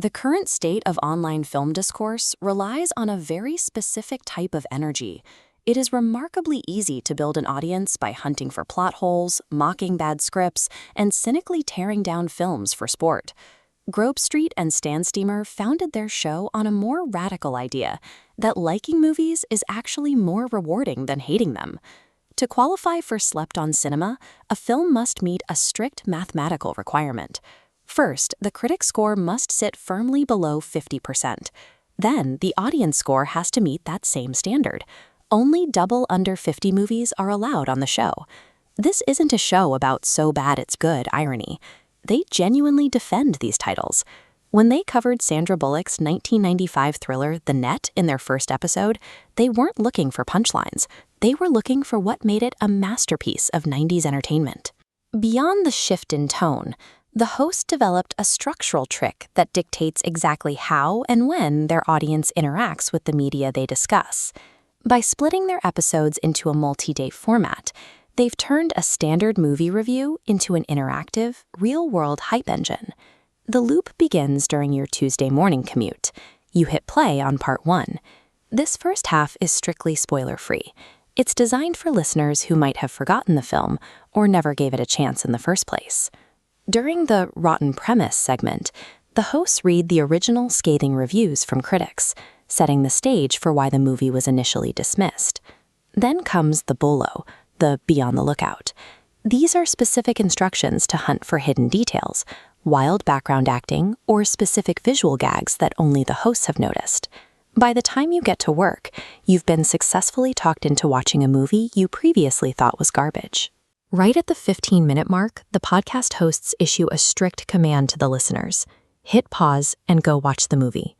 The current state of online film discourse relies on a very specific type of energy. It is remarkably easy to build an audience by hunting for plot holes, mocking bad scripts, and cynically tearing down films for sport. Grove Street and Stan Steamer founded their show on a more radical idea, that liking movies is actually more rewarding than hating them. To qualify for Slept-On Cinema, a film must meet a strict mathematical requirement. First, the critic score must sit firmly below 50%. Then, the audience score has to meet that same standard. Only double under 50 movies are allowed on the show. This isn't a show about so bad it's good irony. They genuinely defend these titles. When they covered Sandra Bullock's 1995 thriller The Net in their first episode, they weren't looking for punchlines. They were looking for what made it a masterpiece of 90s entertainment. Beyond the shift in tone, the host developed a structural trick that dictates exactly how and when their audience interacts with the media they discuss. By splitting their episodes into a multi-day format, they've turned a standard movie review into an interactive, real-world hype engine. The loop begins during your Tuesday morning commute. You hit play on part 1. This first half is strictly spoiler-free. It's designed for listeners who might have forgotten the film or never gave it a chance in the first place. During the Rotten Premise segment, the hosts read the original scathing reviews from critics, setting the stage for why the movie was initially dismissed. Then comes the bolo, the be on the lookout. These are specific instructions to hunt for hidden details, wild background acting, or specific visual gags that only the hosts have noticed. By the time you get to work, you've been successfully talked into watching a movie you previously thought was garbage. Right at the 15-minute mark, the podcast hosts issue a strict command to the listeners. Hit pause and go watch the movie.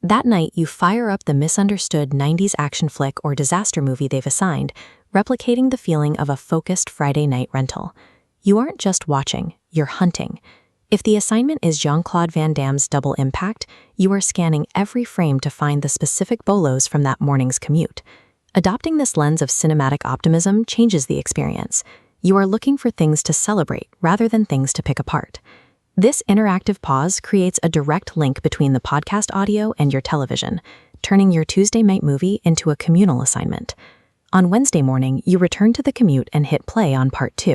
That night, you fire up the misunderstood 90s action flick or disaster movie they've assigned, replicating the feeling of a focused Friday night rental. You aren't just watching, you're hunting. If the assignment is Jean-Claude Van Damme's Double Impact, you are scanning every frame to find the specific bolos from that morning's commute. Adopting this lens of cinematic optimism changes the experience. You are looking for things to celebrate rather than things to pick apart. This interactive pause creates a direct link between the podcast audio and your television, turning your Tuesday night movie into a communal assignment. On Wednesday morning, you return to the commute and hit play on part 2.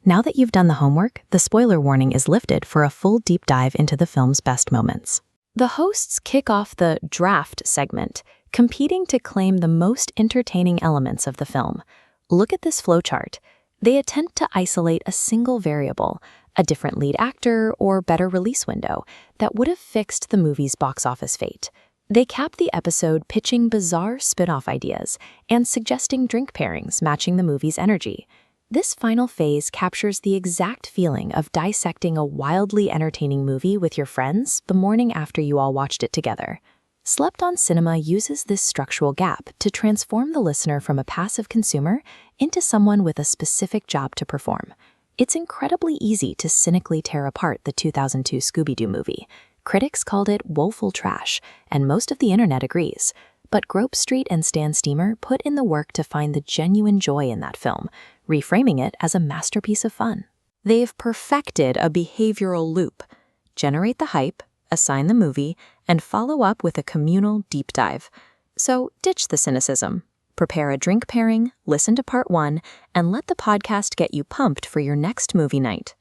Now that you've done the homework, the spoiler warning is lifted for a full deep dive into the film's best moments. The hosts kick off the draft segment, competing to claim the most entertaining elements of the film. Look at this flowchart. They attempt to isolate a single variable, a different lead actor, or better release window, that would have fixed the movie's box office fate. They cap the episode pitching bizarre spin-off ideas and suggesting drink pairings matching the movie's energy. This final phase captures the exact feeling of dissecting a wildly entertaining movie with your friends the morning after you all watched it together. Slept-On Cinema uses this structural gap to transform the listener from a passive consumer into someone with a specific job to perform. It's incredibly easy to cynically tear apart the 2002 Scooby-Doo movie. Critics called it woeful trash, and most of the internet agrees. But Grove Street and Stan Steamer put in the work to find the genuine joy in that film, reframing it as a masterpiece of fun. They've perfected a behavioral loop. Generate the hype, assign the movie, and follow up with a communal deep dive. So ditch the cynicism. Prepare a drink pairing, listen to part 1, and let the podcast get you pumped for your next movie night.